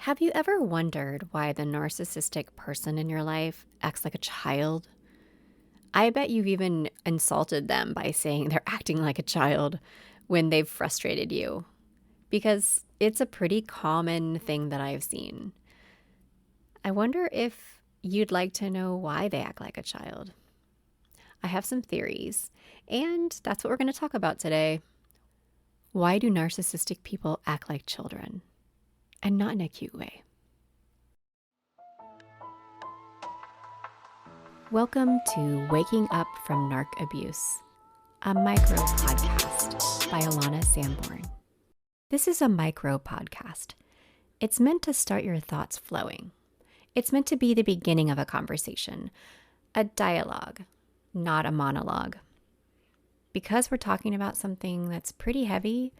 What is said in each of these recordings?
Have you ever wondered why the narcissistic person in your life acts like a child? I bet you've even insulted them by saying they're acting like a child when they've frustrated you, because it's a pretty common thing that I've seen. I wonder if you'd like to know why they act like a child. I have some theories, and that's what we're going to talk about today. Why do narcissistic people act like children? And not in a cute way. Welcome to Waking Up from Narc Abuse, a micro podcast by Alana Sanborn. This is a micro podcast. It's meant to start your thoughts flowing. It's meant to be the beginning of a conversation, a dialogue, not a monologue. Because we're talking about something that's pretty heavy,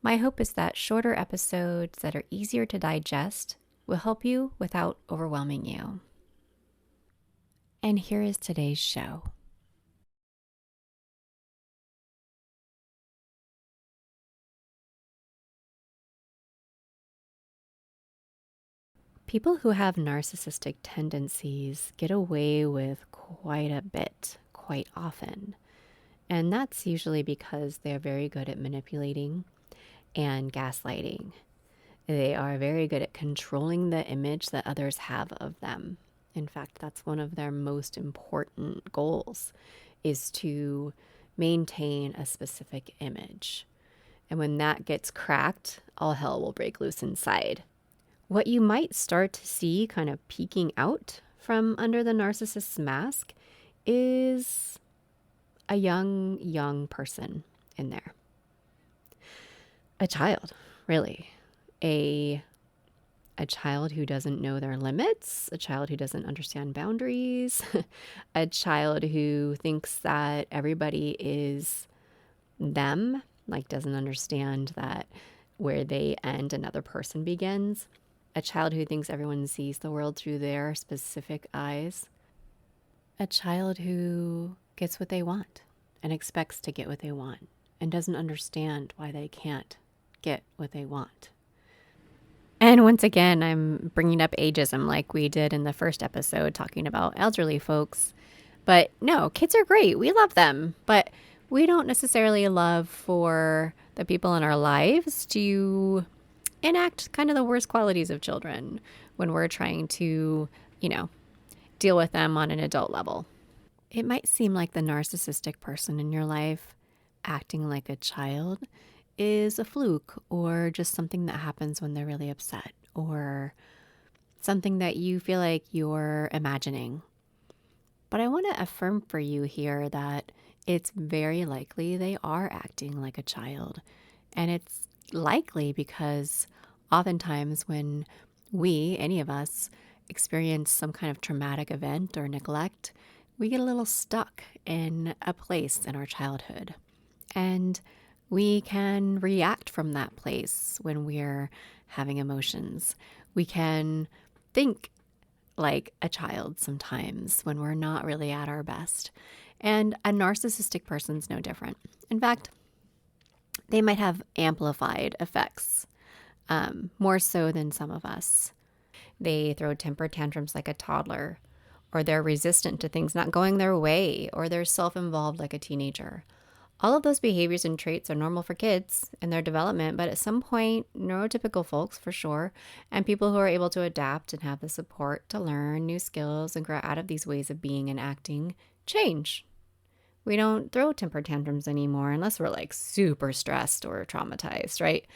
my hope is that shorter episodes that are easier to digest will help you without overwhelming you. And here is today's show. People who have narcissistic tendencies get away with quite a bit, quite often. And that's usually because they're very good at manipulating and gaslighting. They are very good at controlling the image that others have of them. In fact, that's one of their most important goals, is to maintain a specific image. And when that gets cracked, all hell will break loose inside. What you might start to see kind of peeking out from under the narcissist's mask is a young person in there. A child, really. A child who doesn't know their limits, a child who doesn't understand boundaries, a child who thinks that everybody is them, like doesn't understand that where they end, another person begins. A child who thinks everyone sees the world through their specific eyes. A child who gets what they want and expects to get what they want and doesn't understand why they can't get what they want. And once again, I'm bringing up ageism like we did in the first episode talking about elderly folks. But no, kids are great. We love them. But we don't necessarily love for the people in our lives to enact kind of the worst qualities of children when we're trying to, deal with them on an adult level. It might seem like the narcissistic person in your life acting like a child is a fluke or just something that happens when they're really upset or something that you feel like you're imagining. But I want to affirm for you here that it's very likely they are acting like a child. And it's likely because oftentimes when we, any of us, experience some kind of traumatic event or neglect, we get a little stuck in a place in our childhood. And we can react from that place when we're having emotions. We can think like a child sometimes when we're not really at our best. And a narcissistic person's no different. In fact, they might have amplified effects, more so than some of us. They throw temper tantrums like a toddler, or they're resistant to things not going their way, or they're self-involved like a teenager. All of those behaviors and traits are normal for kids in their development, but at some point, neurotypical folks for sure, and people who are able to adapt and have the support to learn new skills and grow out of these ways of being and acting, change. We don't throw temper tantrums anymore unless we're like super stressed or traumatized, right?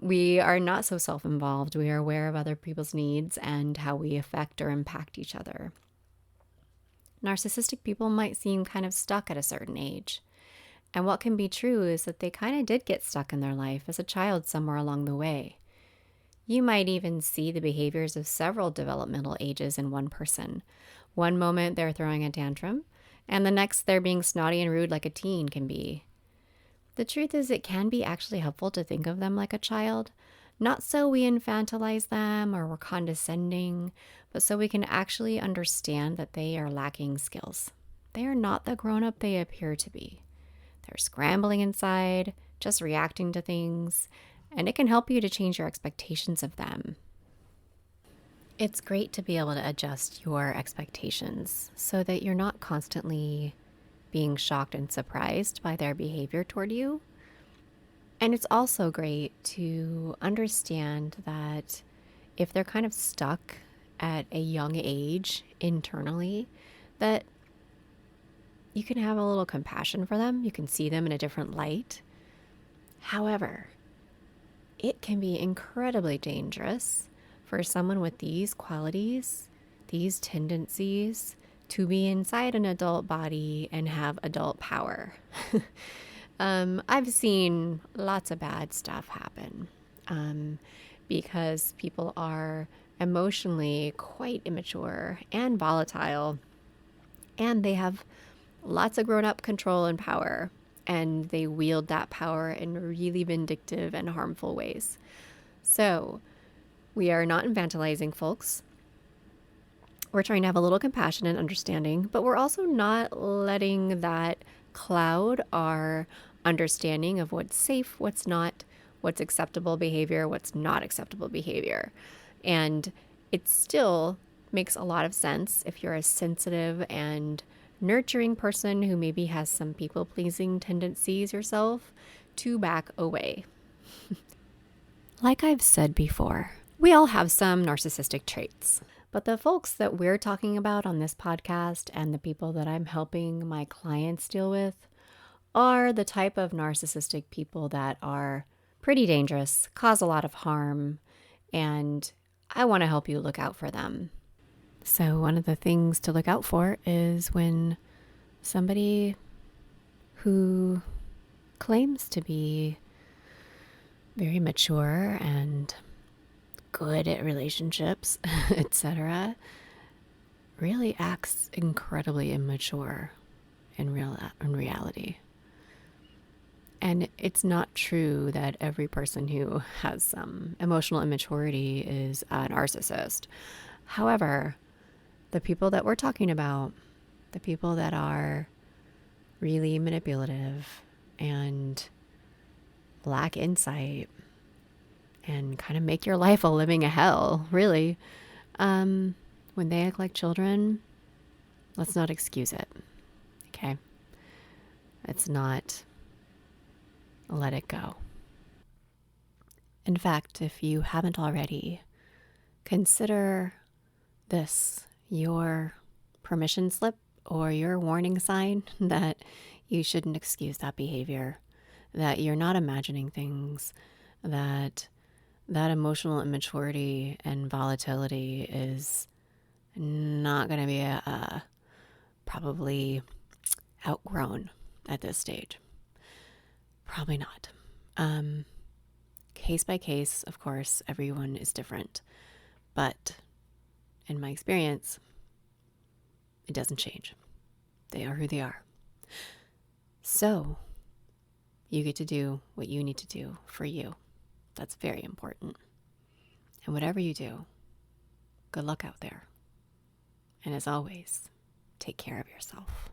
We are not so self-involved. We are aware of other people's needs and how we affect or impact each other. Narcissistic people might seem kind of stuck at a certain age. And what can be true is that they kind of did get stuck in their life as a child somewhere along the way. You might even see the behaviors of several developmental ages in one person. One moment they're throwing a tantrum, and the next they're being snotty and rude like a teen can be. The truth is it can be actually helpful to think of them like a child, not so we infantilize them or we're condescending, but so we can actually understand that they are lacking skills. They are not the grown-up they appear to be. They're scrambling inside, just reacting to things, and it can help you to change your expectations of them. It's great to be able to adjust your expectations so that you're not constantly being shocked and surprised by their behavior toward you. And it's also great to understand that if they're kind of stuck at a young age internally, that you can have a little compassion for them. You can see them in a different light. However, it can be incredibly dangerous for someone with these qualities, these tendencies, to be inside an adult body and have adult power. I've seen lots of bad stuff happen because people are emotionally quite immature and volatile, and they have lots of grown-up control and power, and they wield that power in really vindictive and harmful ways. So we are not infantilizing folks. We're trying to have a little compassion and understanding, but we're also not letting that cloud our understanding of what's safe, what's not, what's acceptable behavior, what's not acceptable behavior. And it still makes a lot of sense if you're a sensitive and nurturing person who maybe has some people-pleasing tendencies yourself to back away. Like I've said before, we all have some narcissistic traits. But the folks that we're talking about on this podcast and the people that I'm helping my clients deal with are the type of narcissistic people that are pretty dangerous, cause a lot of harm, and I want to help you look out for them. So one of the things to look out for is when somebody who claims to be very mature and good at relationships, etc., really acts incredibly immature in reality. And it's not true that every person who has some emotional immaturity is a narcissist. However, the people that we're talking about, the people that are really manipulative and lack insight and kind of make your life a living hell, really, when they act like children, let's not excuse it, okay? Let's not let it go. In fact, if you haven't already, consider this your permission slip or your warning sign that you shouldn't excuse that behavior, that you're not imagining things, that emotional immaturity and volatility is not going to be probably outgrown at this stage. Probably not. Case by case, of course, everyone is different. But in my experience, it doesn't change. They are who they are. So you get to do what you need to do for you. That's very important. And whatever you do, good luck out there. And as always, take care of yourself.